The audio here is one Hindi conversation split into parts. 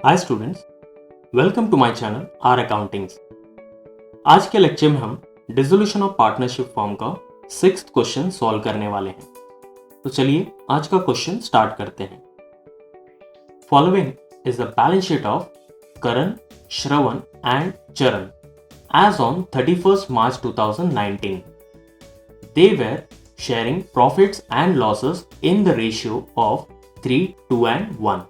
Hi students, welcome to my channel R accountings. आज के लेक्चर में हम डिसोल्यूशन ऑफ पार्टनरशिप फॉर्म का 6th क्वेश्चन सॉल्व करने वाले हैं। तो चलिए आज का क्वेश्चन स्टार्ट करते हैं। Following is the balance sheet of Karan, Shravan and चरण as on 31st March 2019. They were sharing profits and losses in the ratio of 3:2:1.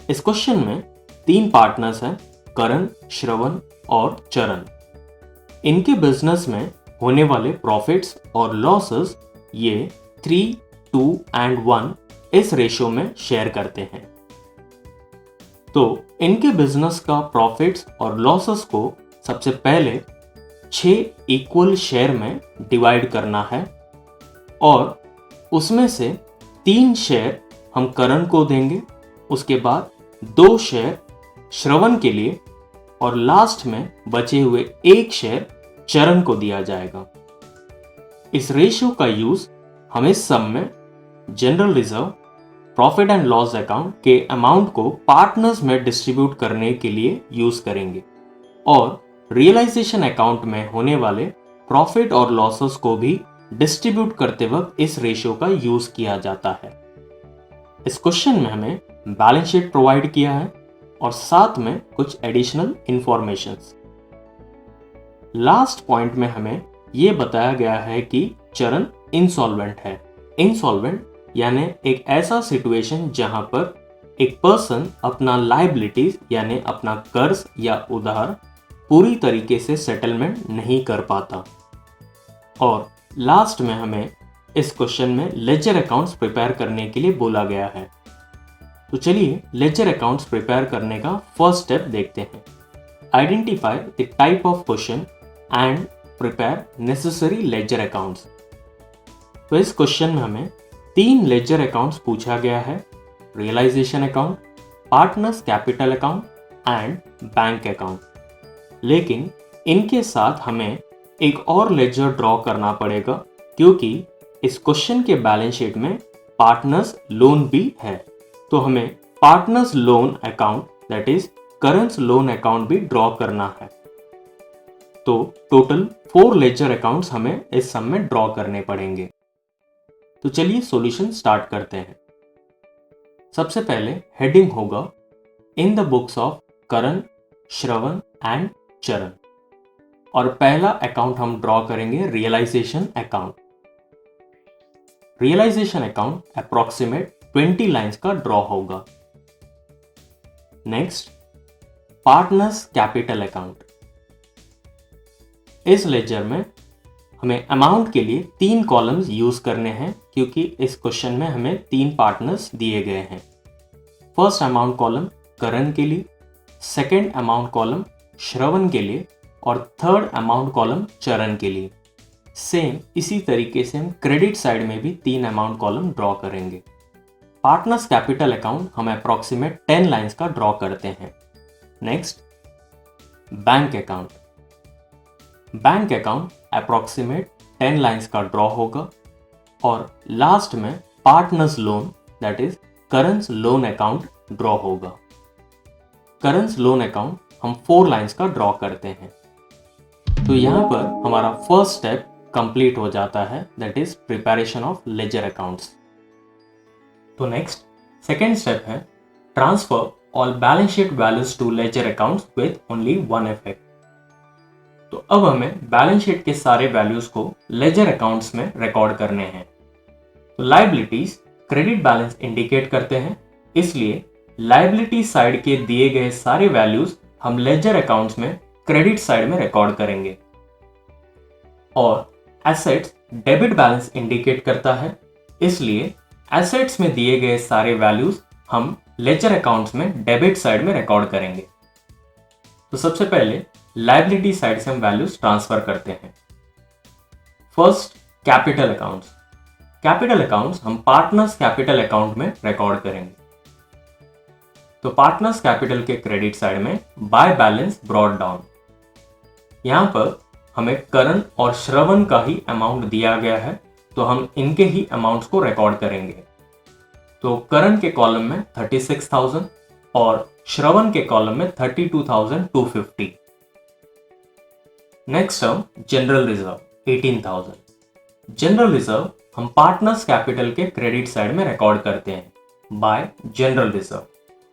इस क्वेश्चन में 3 पार्टनर्स हैं, करण, श्रवण और चरण। इनके बिजनेस में होने वाले प्रॉफिट्स और लॉसेस ये 3, 2 एंड 1 इस रेशियो में शेयर करते हैं। तो इनके बिजनेस का प्रॉफिट्स और लॉसेस को सबसे पहले 6 इक्वल शेयर में डिवाइड करना है और उसमें से 3 शेयर हम करण को देंगे, उसके बाद 2 शेयर श्रवण के लिए और लास्ट में बचे हुए 1 शेयर चरण को दिया जाएगा। इस रेशियो का यूज हम इस सम में general reserve, profit and loss account के अमाउंट को पार्टनर्स में डिस्ट्रीब्यूट करने के लिए यूज करेंगे और रियलाइजेशन अकाउंट में होने वाले प्रॉफिट और लॉसेस को भी डिस्ट्रीब्यूट करते वक्त इस रेशियो का यूज किया जाता है। इस क्वेश्चन में हमें बैलेंस शीट प्रोवाइड किया है और साथ में कुछ एडिशनल इंफॉर्मेशंस। लास्ट पॉइंट में हमें यह बताया गया है कि चरण इंसॉल्वेंट है। इंसॉल्वेंट यानी एक ऐसा सिचुएशन जहां पर एक पर्सन अपना लायबिलिटीज यानी अपना कर्ज या उधार पूरी तरीके से सेटलमेंट नहीं कर पाता। और लास्ट में हमें इस क्वेश्चन में लेजर अकाउंट्स प्रिपेयर करने के लिए बोला गया है। तो चलिए लेजर अकाउंट्स प्रिपेयर करने का फर्स्ट स्टेप देखते हैं। Identify the type of question and prepare necessary laser accounts. तो इस क्वेश्चन में हमें 3 लेजर अकाउंट्स पूछा गया है, realization account, partners capital account and bank account. लेकिन इनके साथ हमें एक और लेजर ड्रॉ करना पड़ेगा क्योंकि इस क्वेश्चन के बैलेंस शीट में पार्टनर्स लोन भी है। तो हमें partners loan account that is Karan's loan account भी ड्रॉ करना है। तो टोटल 4 लेजर अकाउंट्स हमें इस सम में ड्रॉ करने पड़ेंगे। तो चलिए सॉल्यूशन स्टार्ट करते हैं। सबसे पहले हेडिंग होगा in the books of Karan, Shravan and Charan और पहला अकाउंट हम ड्रॉ करेंगे realization account. Realization account approximate 20 lines का ड्रॉ होगा। Next partners capital account. इस लेजर में हमें अमाउंट के लिए 3 कॉलम्स यूज करने हैं क्योंकि इस क्वेश्चन में हमें 3 पार्टनर्स दिए गए हैं। फर्स्ट अमाउंट कॉलम करण के लिए, सेकेंड अमाउंट कॉलम श्रवण के लिए और थर्ड अमाउंट कॉलम चरण के लिए। सेम इसी तरीके से हम क्रेडिट साइड में भी 3 अमाउंट कॉलम ड्रॉ करेंगे। पार्टनर्स कैपिटल अकाउंट हम अप्रोक्सीमेट 10 लाइंस का ड्रॉ करते हैं। Next bank account. Bank account approximate 10 lines का ड्रॉ होगा और लास्ट में partners loan that is Karan's loan account draw होगा। करण's लोन अकाउंट हम 4 लाइंस का ड्रॉ करते हैं। तो यहां पर हमारा फर्स्ट स्टेप कंप्लीट हो जाता है that is preparation of ledger accounts. तो नेक्स्ट सेकेंड स्टेप है transfer all balance sheet values to ledger accounts with only 1 effect. तो अब हमें बैलेंस शीट के सारे वैल्यूज को लेजर अकाउंट्स में रिकॉर्ड करने हैं। तो लायबिलिटीज क्रेडिट बैलेंस इंडिकेट करते हैं, इसलिए लायबिलिटी साइड के दिए गए सारे वैल्यूज हम लेजर अकाउंट्स में क्रेडिट साइड में रिकॉर्ड करेंगे। और एसेट्स डेबिट बैलेंस इंडिकेट करता है, इसलिए एसेट्स में दिए गए सारे वैल्यूज हम लेजर अकाउंट्स में डेबिट साइड में रिकॉर्ड करेंगे। तो सबसे पहले लायबिलिटी साइड से हम वैल्यूज ट्रांसफर करते हैं। First capital accounts. Capital accounts हम पार्टनर्स कैपिटल अकाउंट में रिकॉर्ड करेंगे। तो पार्टनर्स कैपिटल के क्रेडिट साइड में बाय बैलेंस ब्रॉट डाउन। यहां पर हमें करण और श्रवण का ही अमाउंट दिया गया है तो हम इनके ही अमाउंट्स को रिकॉर्ड करेंगे। तो करण के कॉलम में 36,000, और श्रवण के कॉलम में 32,250। Next term general reserve 18,000। General reserve हम पार्टनर्स कैपिटल के क्रेडिट साइड में रिकॉर्ड करते हैं बाय जनरल रिजर्व,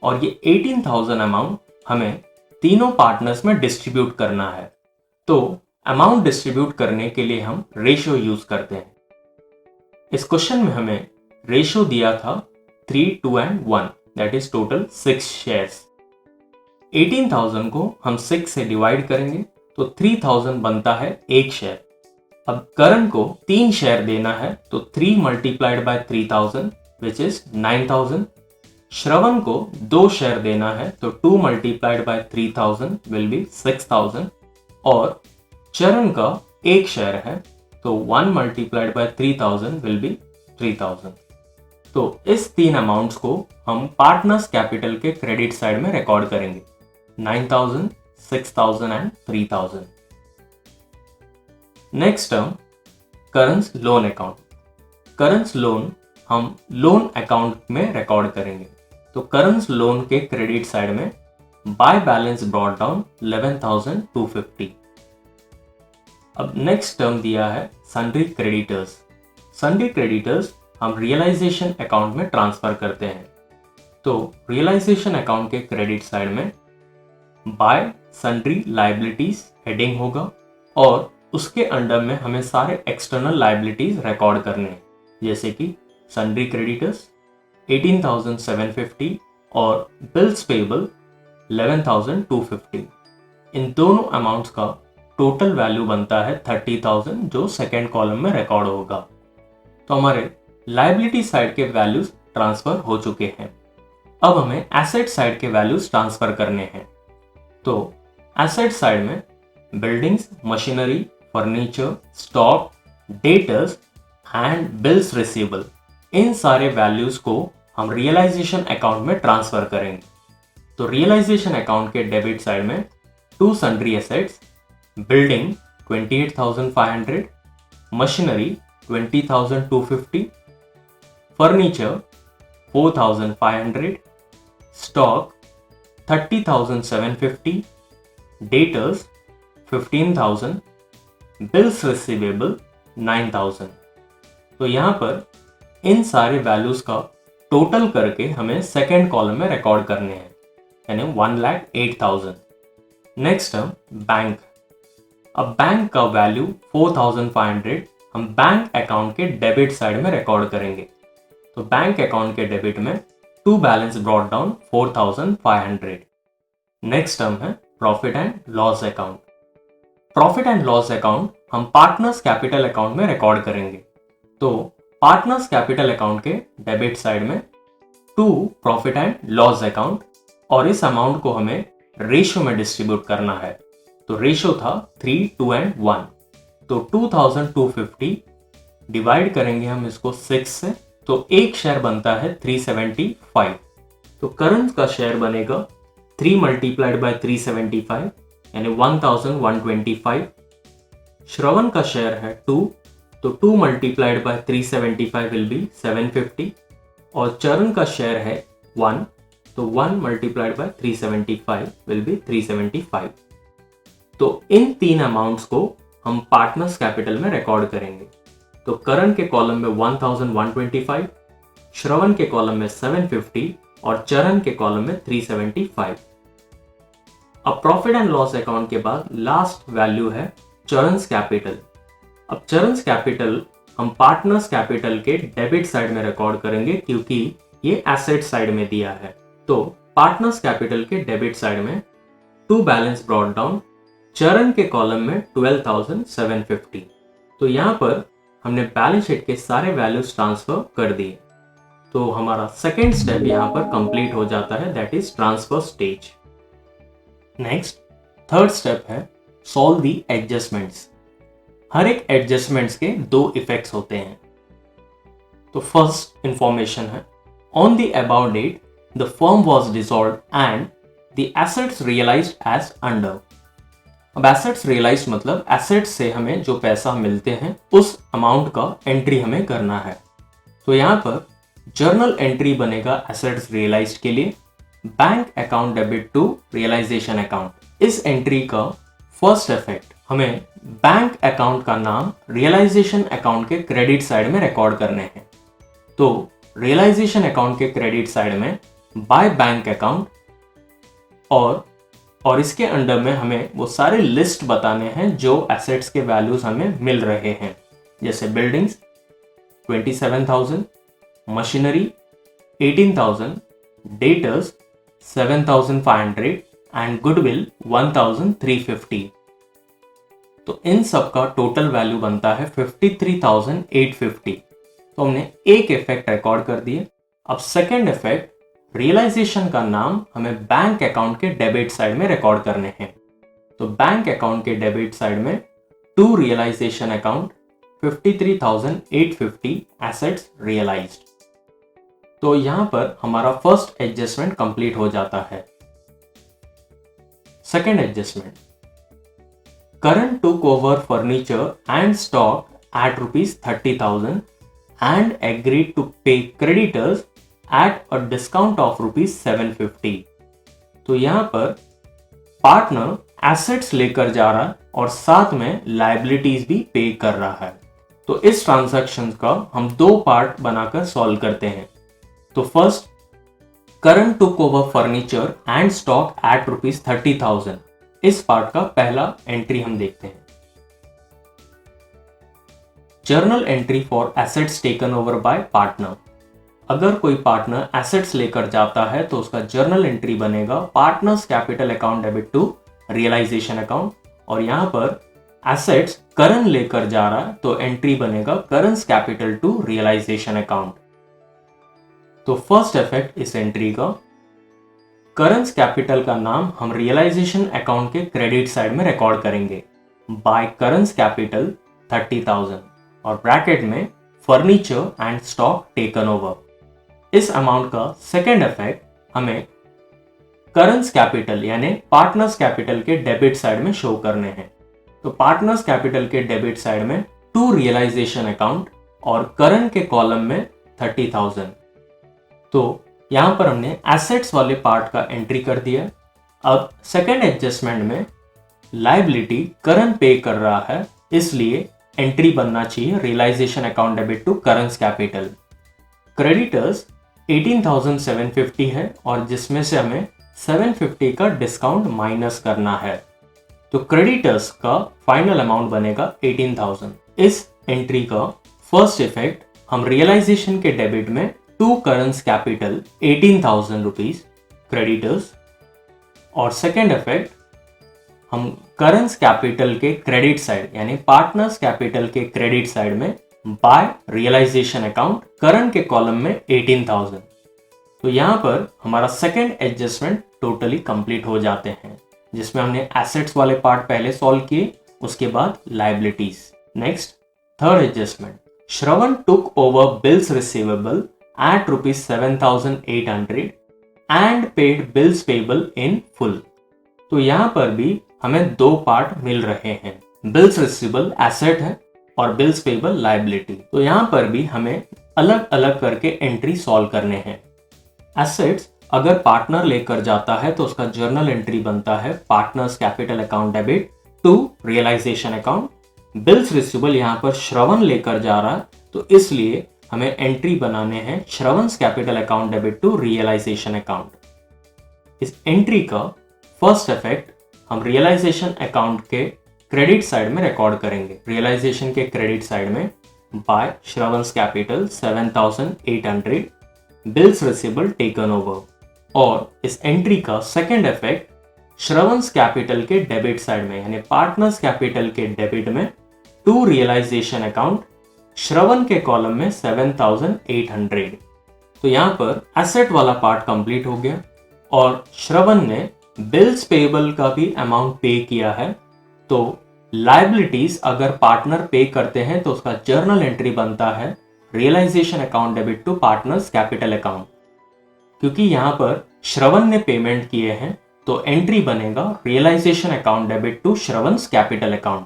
और ये 18,000 अमाउंट हमें तीनों पार्टनर्स में डिस्ट्रीब्यूट करना है। तो अमाउंट डिस्ट्रीब्यूट करने के लिए हम रेशियो यूज करते हैं। इस क्वेश्चन में हमें रेशियो दिया था 3, 2 and 1, that is total 6 shares. 18,000 को हम 6 से डिवाइड करेंगे तो 3,000 बनता है एक शेयर। अब करण को 3 शेयर देना है तो 3 मल्टीप्लाइड बाय 3,000 विच इज 9,000। श्रवण को 2 शेयर देना है तो 2 मल्टीप्लाइड बाय 3,000 विल बी 6,000, और चरण का 1 शेयर है तो 1 मल्टीप्लाइड बाय 3,000 विल बी 3,000। तो इस 3 अमाउंट्स को हम पार्टनर्स कैपिटल के क्रेडिट साइड में रिकॉर्ड करेंगे, 9,000, 6,000 and 3,000। Next term करंस loan account. करंस loan हम लोन अकाउंट में रिकॉर्ड करेंगे। तो करंस लोन के क्रेडिट साइड में बाय बैलेंस ब्रॉट डाउन 11,250। अब नेक्स्ट टर्म दिया है सन्ड्री क्रेडिटर्स। सन्ड्री क्रेडिटर्स हम रियलाइजेशन अकाउंट में ट्रांसफर करते हैं। तो रियलाइजेशन अकाउंट के क्रेडिट साइड में बाय सन्ड्री लायबिलिटीज हेडिंग होगा, और उसके अंडर में हमें सारे एक्सटर्नल लायबिलिटीज रिकॉर्ड करने हैं, जैसे कि सन्ड्री क्रेडिटर्स 18,750 और बिल्स पेबल 11,250। इन दोनों अमाउंट्स का टोटल वैल्यू बनता है 30,000, जो सेकेंड कॉलम में रिकॉर्ड होगा। तो हमारे लायबिलिटी साइड के वैल्यूज ट्रांसफर हो चुके हैं। अब हमें एसेट साइड के वैल्यूज ट्रांसफर करने हैं। तो एसेट साइड में buildings, machinery, furniture, stock, debtors and bills receivable, इन सारे वैल्यूज को हम रियलाइजेशन अकाउंट में ट्रांसफर करेंगे। तो रियलाइजेशन अकाउंट के डेबिट साइड में 2 sundry assets, building 28,500, machinery 20,250, furniture 4,500, stock 30,750, debtors 15,000, bills receivable 9,000। तो यहाँ पर इन सारे वैल्यूज का टोटल करके हमें सेकेंड कॉलम में रिकॉर्ड करने हैं, यानी 1,08,000। Next term bank. अब बैंक का वैल्यू 4,500 हम बैंक अकाउंट के डेबिट साइड में रिकॉर्ड करेंगे। तो बैंक अकाउंट के डेबिट में to balance brought down 4,500। Next term है profit and loss account. Profit and loss account हम पार्टनर्स कैपिटल अकाउंट में रिकॉर्ड करेंगे। तो पार्टनर्स कैपिटल अकाउंट के डेबिट साइड में 2 प्रॉफिट एंड लॉस अकाउंट, और इस अमाउंट को हमें रेशियो में डिस्ट्रीब्यूट करना है। तो रेशियो था 3, 2 and 1। तो 2,250 डिवाइड करेंगे हम इसको 6 से, तो एक शेयर बनता है 375। तो करंट का शेयर बनेगा 3 मल्टीप्लाइड बाय 375 यानी 1,125। श्रवण का शेयर है 2, तो 2 मल्टीप्लाइड बाय 375 विल बी 750, और चरण का शेयर है 1, तो 1 मल्टीप्लाइड बाय 375 विल बी 375। तो इन 3 अमाउंट्स को हम पार्टनर्स कैपिटल में रिकॉर्ड करेंगे। तो करण के कॉलम में 1,125, श्रवण के कॉलम में 750 और चरण के कॉलम में 375। अब प्रॉफिट एंड लॉस अकाउंट के बाद लास्ट वैल्यू है चरण's कैपिटल। अब चरण's कैपिटल हम पार्टनर्स कैपिटल के डेबिट साइड में रिकॉर्ड करेंगे, क्योंकि ये एसेट साइड में दिया है। तो पार्टनर्स कैपिटल के डेबिट साइड में टू बैलेंस ब्रॉट डाउन, चरण के कॉलम में 12,750। तो यहाँ पर हमने बैलेंस शीट के सारे वैल्यूज ट्रांसफर कर दिए। तो हमारा सेकेंड स्टेप यहाँ पर कंप्लीट हो जाता है, that is transfer stage. Next third step है सॉल्व दी एडजस्टमेंट्स। हर एक एडजस्टमेंट्स के 2 इफेक्ट्स होते हैं। तो फर्स्ट इंफॉर्मेशन है, on the about date the firm was dissolved and the assets realized as under. अब एसेट्स रियलाइज्ड मतलब एसेट्स से हमें जो पैसा मिलते हैं उस अमाउंट का एंट्री हमें करना है। तो यहाँ पर जर्नल एंट्री बनेगा एसेट्स रियलाइज्ड के लिए, bank account debit to realisation account. इस एंट्री का फर्स्ट इफेक्ट हमें बैंक अकाउंट का नाम रियलाइजेशन अकाउंट के क्रेडिट साइड में रिकॉर्ड करने हैं। तो रियलाइजेशन अकाउंट के क्रेडिट साइड में बाय बैंक अकाउंट और इसके अंडर में हमें वो सारे लिस्ट बताने हैं जो एसेट्स के वैल्यूज हमें मिल रहे हैं, जैसे buildings 27,000, machinery 18,000, debtors 7,500 and goodwill 1,350। तो इन सब का टोटल वैल्यू बनता है 53,850। तो हमने एक इफेक्ट रिकॉर्ड कर दिए। अब सेकेंड इफेक्ट रियलाइजेशन का नाम हमें बैंक अकाउंट के डेबिट साइड में रिकॉर्ड करने हैं। तो बैंक अकाउंट के डेबिट साइड में to realisation account 53,850 assets realized. तो यहां पर हमारा फर्स्ट एडजस्टमेंट कंप्लीट हो जाता है। Second adjustment, current took over furniture and stock at rupees 30,000 and agreed to pay creditors at a discount of rupees 750। तो यहां पर पार्टनर एसेट्स लेकर जा रहा है और साथ में लायबिलिटीज भी पे कर रहा है। तो इस ट्रांजैक्शन का हम दो पार्ट बनाकर सॉल्व करते हैं। तो first, current took over furniture and stock at rupees 30,000। इस पार्ट का पहला एंट्री हम देखते हैं। Journal entry for assets taken over by partner. अगर कोई पार्टनर एसेट्स लेकर जाता है तो उसका जर्नल एंट्री बनेगा partners capital account debit to realisation account, और यहां पर एसेट्स करण लेकर जा रहा है तो एंट्री बनेगा Karan's capital to realisation account. तो फर्स्ट इफेक्ट इस एंट्री का, करंस कैपिटल का नाम हम रियलाइजेशन अकाउंट के क्रेडिट साइड में रिकॉर्ड करेंगे बाय करंस कैपिटल 30,000 और ब्रैकेट में furniture and stock taken over. इस अमाउंट का सेकेंड इफेक्ट हमें करंस कैपिटल यानी पार्टनर्स कैपिटल के डेबिट साइड में शो करने हैं। तो पार्टनर्स कैपिटल के डेबिट साइड में टू रियलाइजेशन अकाउंट और करंट के कॉलम में 30,000। तो यहां पर हमने एसेट्स वाले पार्ट का एंट्री कर दिया। अब सेकेंड एडजस्टमेंट में लायबिलिटी करंट पे कर रहा है, इसलिए एंट्री बनना चाहिए realization account debit to Karan's capital. Creditors 18,750 है और जिसमें से हमें 750 का डिस्काउंट माइनस करना है। तो क्रेडिटर्स का फाइनल अमाउंट बनेगा 18,000। इस एंट्री का फर्स्ट इफेक्ट हम रियलाइजेशन के डेबिट में to Karan's capital 18,000 rupees creditors, और सेकेंड इफेक्ट हम करंस कैपिटल के क्रेडिट साइड यानी पार्टनर्स कैपिटल के क्रेडिट साइड में बाय रियलाइजेशन अकाउंट करंट के कॉलम में 18,000। तो यहां पर हमारा सेकेंड एडजस्टमेंट टोटली कंप्लीट हो जाते हैं, जिसमें हमने एसेट्स वाले पार्ट पहले सॉल्व किए, उसके बाद liabilities. Next third adjustment, Shravan took over bills receivable at rupees 7,800 and paid bills payable in full। तो यहां पर भी हमें दो पार्ट मिल रहे हैं, बिल्स रिसीवेबल एसेट है और बिल्स पेबल लायबिलिटी। तो यहां पर भी हमें अलग अलग करके एंट्री सॉल्व करने हैं। एसेट्स अगर पार्टनर लेकर जाता है तो उसका जर्नल एंट्री बनता है partners capital account debit to realisation account. Bills receivable यहां पर श्रवण लेकर जा रहा है तो इसलिए हमें एंट्री बनाने हैं Shravan's capital account debit to realisation account. इस एंट्री का फर्स्ट इफेक्ट हम रियलाइजेशन अकाउंट के क्रेडिट साइड में रिकॉर्ड करेंगे। रियलाइजेशन के क्रेडिट साइड में by Shravan's capital 7,800 bills receivable taken over, और इस एंट्री का सेकेंड इफेक्ट श्रवणस कैपिटल के डेबिट साइड में यानी पार्टनर्स कैपिटल के डेबिट में टू रियलाइजेशन अकाउंट श्रवण के कॉलम में 7,800। तो यहां पर एसेट वाला पार्ट कंप्लीट हो गया और श्रवण ने बिल्स पेबल का भी अमाउंट पे किया है। तो लायबिलिटीज अगर पार्टनर पे करते हैं तो उसका जर्नल एंट्री बनता है realization account debit to partners capital account. क्योंकि यहां पर श्रवण ने पेमेंट किए हैं तो एंट्री बनेगा realisation account debit to Shravan's capital account.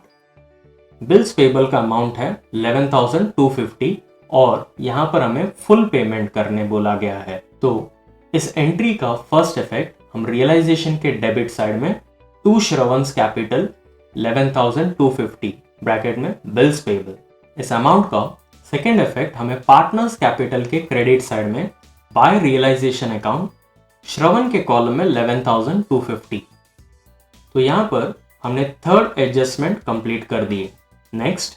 Bills payable का अमाउंट है 11,250 और यहां पर हमें फुल पेमेंट करने बोला गया है। तो इस एंट्री का फर्स्ट इफेक्ट हम रियलाइजेशन के डेबिट साइड में टू श्रवंस कैपिटल 11,250 ब्रैकेट में बिल्स पेबल, इस अमाउंट का सेकेंड इफेक्ट हमें पार्टनर्स कैपिटल के क्रेडिट साइड में बाय रियलाइजेशन अकाउंट श्रवण के कॉलम में 11,250। तो यहां पर हमने थर्ड एडजस्टमेंट कंप्लीट कर दिए। Next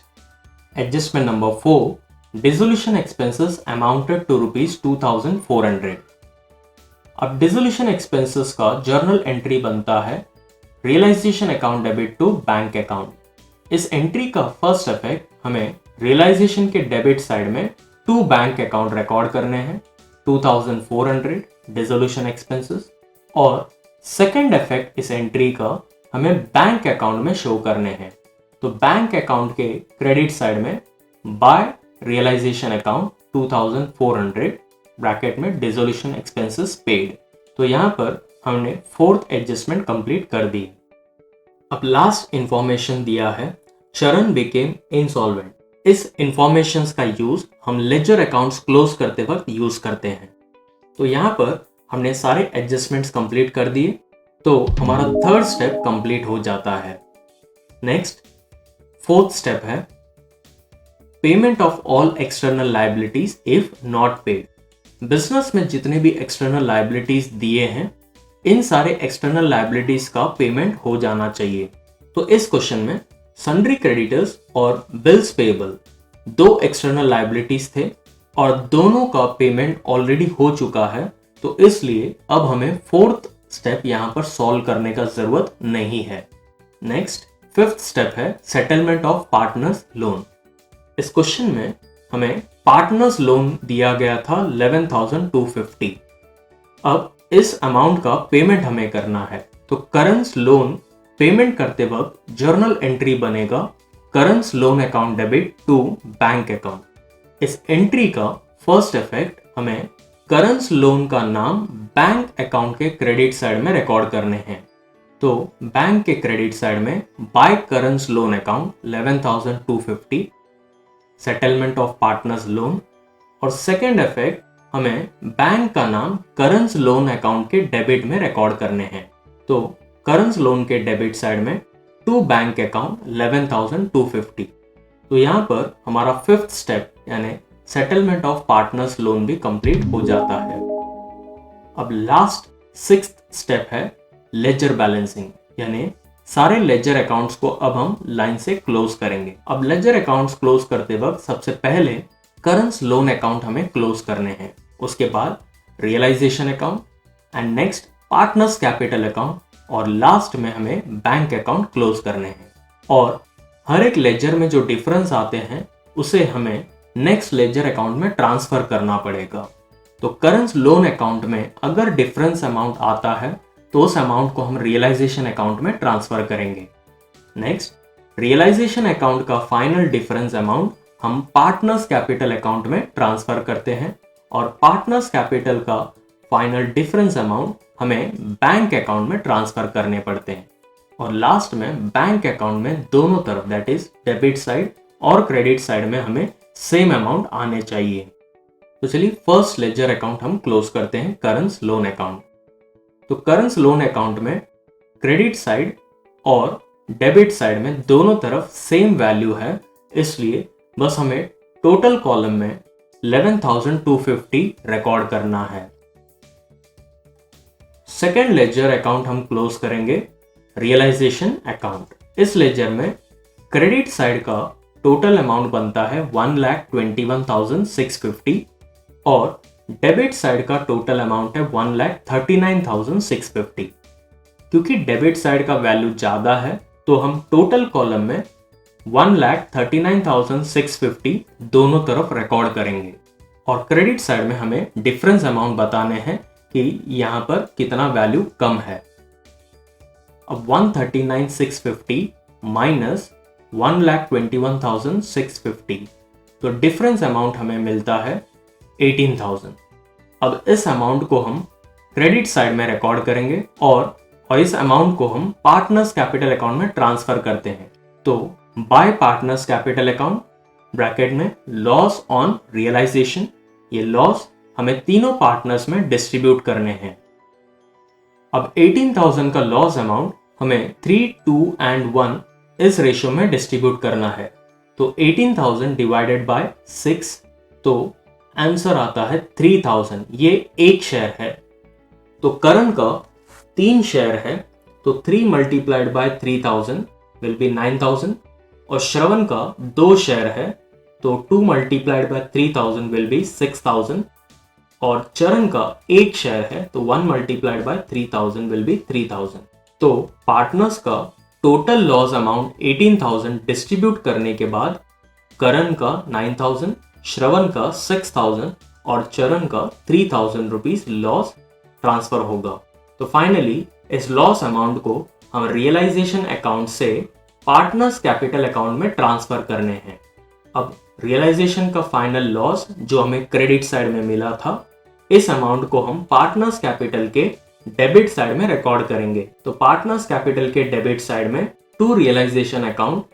adjustment number 4, dissolution expenses amounted to ₹2,400। अब डिसोल्यूशन एक्सपेंसेस का जर्नल एंट्री बनता है realization account debit to bank account. इस एंट्री का फर्स्ट इफेक्ट हमें रियलाइजेशन के डेबिट साइड में टू बैंक अकाउंट रिकॉर्ड करने हैं 2,400 डिसोल्यूशन एक्सपेंसेस, और सेकेंड इफेक्ट इस एंट्री का हमें बैंक अकाउंट में शो करने हैं। तो बैंक अकाउंट के क्रेडिट साइड में बाय रियलाइजेशन अकाउंट 2,400 ब्रैकेट में डिसोल्यूशन एक्सपेंसेस पेड। तो यहां पर हमने फोर्थ एडजस्टमेंट कंप्लीट कर दी। अब लास्ट इंफॉर्मेशन दिया है चरण बिकेम इंसॉल्वेंट। इस इंफॉर्मेशन का यूज हम लेजर अकाउंट्स क्लोज करते वक्त यूज करते हैं। तो यहां पर हमने सारे एडजस्टमेंट्स कंप्लीट कर दिए, तो हमारा थर्ड स्टेप कंप्लीट हो जाता है। नेक्स्ट फोर्थ स्टेप है payment of all external liabilities if not paid. Business में जितने भी एक्सटर्नल लायबिलिटीज दिए हैं, इन सारे एक्सटर्नल लायबिलिटीज का पेमेंट हो जाना चाहिए। तो इस क्वेश्चन में सन्ड्री क्रेडिटर्स और बिल्स पेएबल दो एक्सटर्नल लायबिलिटीज थे और दोनों का पेमेंट ऑलरेडी हो चुका है, तो इसलिए अब हमें फोर्थ स्टेप यहां पर सॉल्व करने का जरूरत नहीं है। नेक्स्ट फिफ्थ स्टेप है सेटलमेंट ऑफ पार्टनर्स लोन। इस क्वेश्चन में हमें पार्टनर्स लोन दिया गया था 11,250। अब इस अमाउंट का पेमेंट हमें करना है, तो करंस लोन पेमेंट करते वक्त जर्नल एंट्री बनेगा Karan's loan account debit to bank account. इस एंट्री का फर्स्ट इफेक्ट हमें करंस लोन का नाम बैंक अकाउंट के क्रेडिट साइड में रिकॉर्ड करने हैं। तो बैंक के क्रेडिट साइड में by Karan's loan account 11,250 settlement of partners loan, और सेकेंड इफेक्ट हमें बैंक का नाम करंस लोन अकाउंट के डेबिट में रिकॉर्ड करने हैं। तो करंस लोन के डेबिट साइड में टू बैंक अकाउंट 11,250। तो यहां पर हमारा फिफ्थ स्टेप यानी सेटलमेंट ऑफ पार्टनर्स लोन भी कंप्लीट हो जाता है। अब लास्ट सिक्स्थ स्टेप है लेजर बैलेंसिंग, यानी सारे लेजर अकाउंट्स को अब हम लाइन से क्लोज करेंगे। अब लेजर अकाउंट्स क्लोज करते वक्त सबसे पहले करंस लोन अकाउंट हमें क्लोज करने हैं, उसके बाद realization account and next partners capital account, और लास्ट में हमें बैंक अकाउंट क्लोज करने हैं। और हर एक लेजर में जो डिफरेंस आते हैं उसे हमें नेक्स्ट लेजर अकाउंट में ट्रांसफर करना पड़ेगा। तो करंस लोन अकाउंट में अगर डिफरेंस अमाउंट आता है तो उस अमाउंट को हम रियलाइजेशन अकाउंट में ट्रांसफर करेंगे। नेक्स्ट रियलाइजेशन अकाउंट का फाइनल डिफरेंस अमाउंट हम पार्टनर्स कैपिटल अकाउंट में ट्रांसफर करते हैं, और पार्टनर्स कैपिटल का फाइनल डिफरेंस अमाउंट हमें बैंक अकाउंट में ट्रांसफर करने पड़ते हैं। और लास्ट में बैंक अकाउंट में दोनों तरफ दैट इज डेबिट साइड और क्रेडिट साइड में हमें सेम अमाउंट आने चाहिए। तो चलिए फर्स्ट लेजर अकाउंट हम क्लोज करते हैं करंस लोन अकाउंट। तो करंस लोन अकाउंट में क्रेडिट साइड और डेबिट साइड में दोनों तरफ सेम वैल्यू है, इसलिए बस हमें टोटल कॉलम में 11,250 रिकॉर्ड करना है। सेकेंड लेजर अकाउंट हम क्लोज करेंगे रियलाइजेशन अकाउंट। इस लेजर में क्रेडिट साइड का टोटल अमाउंट बनता है 1,21,650 और डेबिट साइड का टोटल अमाउंट है 1,39,650। क्योंकि डेबिट साइड का वैल्यू ज्यादा है तो हम टोटल कॉलम में 1,39,650 दोनों तरफ रिकॉर्ड करेंगे, और क्रेडिट साइड में हमें डिफरेंस अमाउंट बताने हैं कि यहां पर कितना वैल्यू कम है। अब 139,650 माइनस 1,21,650, तो डिफरेंस अमाउंट हमें मिलता है 18,000। अब इस अमाउंट को हम क्रेडिट साइड में रिकॉर्ड करेंगे और इस अमाउंट को हम पार्टनर्स कैपिटल अकाउंट में ट्रांसफर करते हैं। तो bye partners capital account bracket में लॉस ऑन रियलाइजेशन, ये लॉस हमें तीनों पार्टनर्स में डिस्ट्रीब्यूट करने हैं। अब 18,000 का लॉस अमाउंट हमें 3, 2 एंड 1 इस रेशियो में डिस्ट्रीब्यूट करना है। तो 18,000 डिवाइडेड बाय 6, तो आंसर आता है 3,000। ये एक शेयर है। तो करण का 3 शेयर है, तो 3 मल्टीप्लाइड बाय 3,000 विल बी 9,000। और श्रवण का 2 शेयर है, तो 2 मल्टीप्लाइड बाय 3,000 विल बी 6,000। और चरण का 1 शेयर है, तो 1 मल्टीप्लाइड बाय 3,000 विल बी 3,000। तो पार्टनर्स का टोटल लॉस अमाउंट 18,000 डिस्ट्रीब्यूट करने के बाद करण का 9,000, श्रवण का 6,000 और चरण का 3,000 रुपीज लॉस ट्रांसफर होगा। तो फाइनली इस लॉस अमाउंट को हम रियलाइजेशन अकाउंट से पार्टनर्स कैपिटल अकाउंट में ट्रांसफर करने हैं। अब रियलाइजेशन का फाइनल लॉस जो हमें क्रेडिट साइड में मिला था, इस अमाउंट को हम पार्टनर्स कैपिटल के डेबिट साइड में रिकॉर्ड करेंगे। तो पार्टनर्स कैपिटल के डेबिट साइड में टू रियलाइजेशन अकाउंट,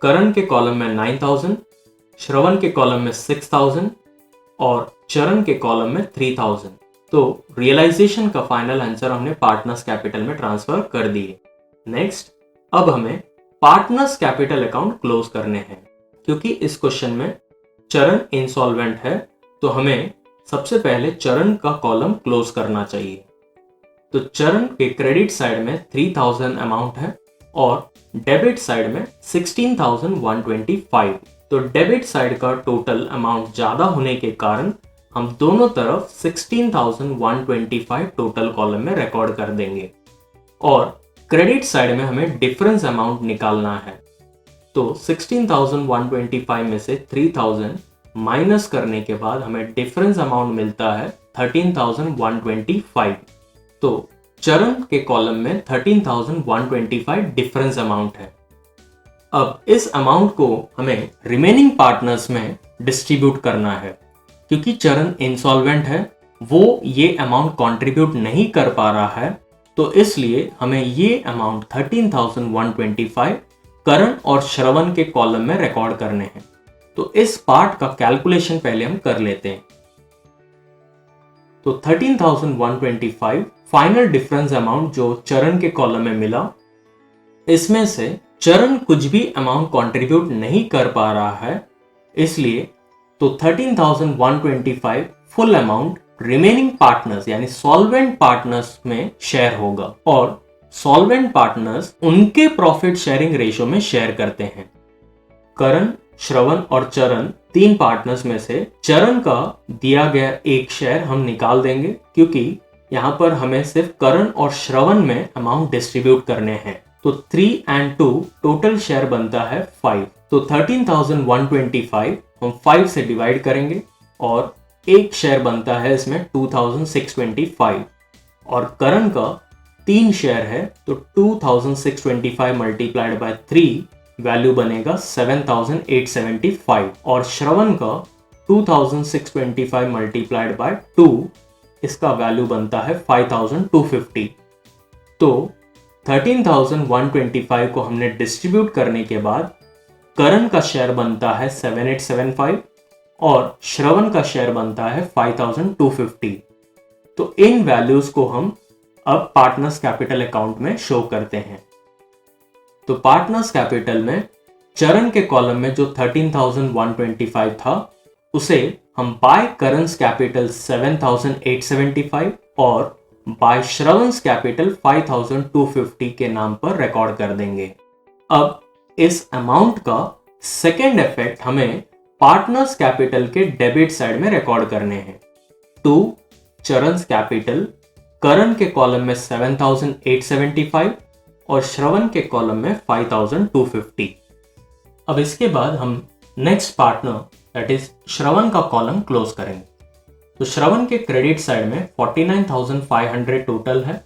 करण के कॉलम में 9,000, श्रवण के कॉलम में 6,000 और चरण के कॉलम में 3,000। तो रियलाइजेशन का फाइनल आंसर हमने पार्टनर्स कैपिटल में ट्रांसफर कर दिए। नेक्स्ट, अब हमें पार्टनर्स कैपिटल अकाउंट क्लोज करने हैं। क्योंकि इस क्वेश्चन में चरण इंसॉल्वेंट है, तो हमें सबसे पहले चरण का कॉलम क्लोज करना चाहिए। तो चरण के क्रेडिट साइड में 3,000 अमाउंट है और डेबिट साइड में 16,125। तो डेबिट साइड का टोटल अमाउंट ज्यादा होने के कारण हम दोनों तरफ 16,125 टोटल कॉलम में रिकॉर्ड कर देंगे। और क्रेडिट साइड में हमें डिफरेंस अमाउंट निकालना है। तो 16,125 में से 3,000 माइनस करने के बाद हमें डिफरेंस अमाउंट मिलता है 13,125। तो चरण के कॉलम में 13,125 डिफरेंस अमाउंट है। अब इस अमाउंट को हमें रिमेनिंग पार्टनर्स में डिस्ट्रीब्यूट करना है। क्योंकि चरण इंसॉल्वेंट है, वो ये अमाउंट कंट्रीब्यूट नहीं कर पा रहा है, तो इसलिए हमें ये अमाउंट 13,125 करण और श्रवण के कॉलम में रिकॉर्ड करने हैं। तो इस पार्ट का कैलकुलेशन पहले हम कर लेते हैं। तो 13,125 फाइनल डिफरेंस अमाउंट जो चरण के कॉलम में मिला, इसमें से चरण कुछ भी अमाउंट कंट्रीब्यूट नहीं कर पा रहा है, इसलिए तो 13,125 फुल अमाउंट रिमेनिंग पार्टनर्स यानी सॉल्वेंट पार्टनर्स में शेयर होगा। और सॉल्वेंट पार्टनर्स उनके प्रॉफिट शेयरिंग रेशियो में शेयर करते हैं। करण, श्रवण और चरण 3 पार्टनर्स में से चरण का दिया गया 1 शेयर हम निकाल देंगे, क्योंकि यहां पर हमें सिर्फ करण और श्रवण में अमाउंट डिस्ट्रीब्यूट करने हैं। तो 3 and 2 टोटल शेयर बनता है 5। तो 13,125 हम 5 से डिवाइड करेंगे और 1 शेयर बनता है इसमें 2,625। और करण का 3 शेयर है, तो 2,625 मल्टीप्लाइड बाय 3 वैल्यू बनेगा 7,875। और श्रवण का 2,625 मल्टीप्लाइड बाय 2, इसका वैल्यू बनता है 5,250। तो 13,125 को हमने डिस्ट्रीब्यूट करने के बाद करण का शेयर बनता है 7,875 और श्रवण का शेयर बनता है 5,250। तो इन वैल्यूज को हम अब पार्टनर्स कैपिटल अकाउंट में शो करते हैं। तो पार्टनर्स कैपिटल में चरण के कॉलम में जो 13,125 था, उसे हम बाय करण's कैपिटल 7,875 और बाय श्रवण's कैपिटल 5,250 के नाम पर रिकॉर्ड कर देंगे। अब इस अमाउंट का सेकेंड इफेक्ट हमें पार्टनर्स कैपिटल के डेबिट साइड में रिकॉर्ड करने हैं। टू चरण's कैपिटल करण के कॉलम में 7,875 और श्रवण के कॉलम में 5,250। अब इसके बाद हम नेक्स्ट पार्टनर दैट इज श्रवण का कॉलम क्लोज करेंगे। तो श्रवण के क्रेडिट साइड में 49,500 टोटल है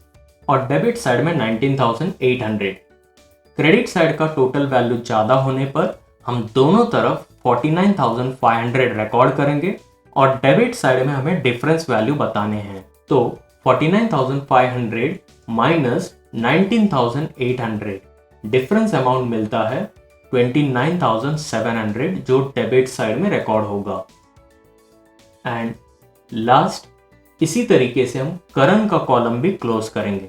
और डेबिट साइड में 19,800। क्रेडिट साइड का टोटल वैल्यू ज्यादा होने पर हम दोनों तरफ 49,500 रिकॉर्ड करेंगे और डेबिट साइड में हमें डिफरेंस वैल्यू बताने हैं। तो 49,500 माइनस 19,800 डिफरेंस अमाउंट मिलता है 29,700 जो डेबिट साइड में रिकॉर्ड होगा। एंड लास्ट इसी तरीके से हम करंट का कॉलम भी क्लोज करेंगे।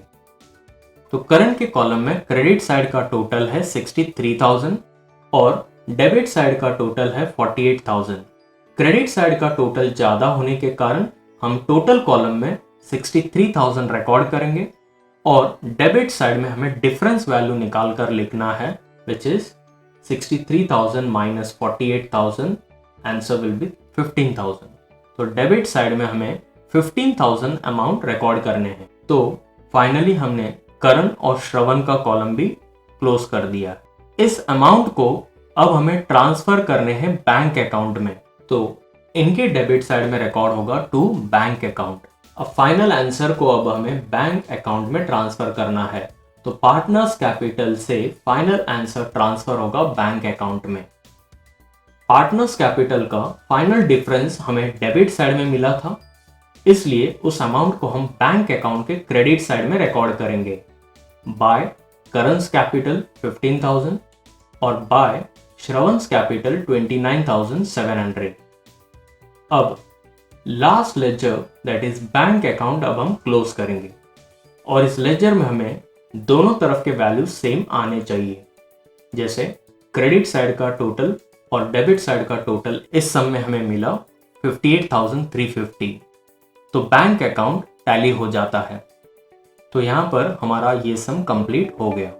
तो करंट के कॉलम में क्रेडिट साइड का टोटल है 63,000 और डेबिट साइड का टोटल है 48,000। क्रेडिट साइड का टोटल ज्यादा होने के कारण हम टोटल कॉलम में 63,000 रिकॉर्ड करेंगे और डेबिट साइड में हमें डिफरेंस वैल्यू निकाल कर लिखना है which is 63,000 minus 48,000, answer will be 15,000। तो डेबिट साइड में हमें 15,000 अमाउंट रिकॉर्ड करने हैं। तो फाइनली हमने करण और श्रवण का कॉलम भी क्लोज कर दिया। इस अमाउंट को अब हमें ट्रांसफर करने हैं बैंक अकाउंट में। तो इनके डेबिट साइड में रिकॉर्ड होगा टू बैंक अकाउंट। अब फाइनल आंसर को अब हमें बैंक अकाउंट में ट्रांसफर करना है। तो पार्टनर्स कैपिटल से फाइनल आंसर ट्रांसफर होगा बैंक अकाउंट में। पार्टनर्स कैपिटल का फाइनल डिफरेंस हमें डेबिट साइड में मिला था, इसलिए उस अमाउंट को हम बैंक अकाउंट के क्रेडिट साइड में रिकॉर्ड करेंगे बाय करंस कैपिटल 15,000 और बाय श्रवंस कैपिटल 29,700। अब last ledger that is bank account अब हम क्लोज करेंगे और इस लेजर में हमें दोनों तरफ के वैल्यू सेम आने चाहिए। जैसे क्रेडिट साइड का टोटल और डेबिट साइड का टोटल इस सम में हमें मिला 58,350। तो बैंक अकाउंट टैली हो जाता है। तो यहां पर हमारा ये सम कंप्लीट हो गया।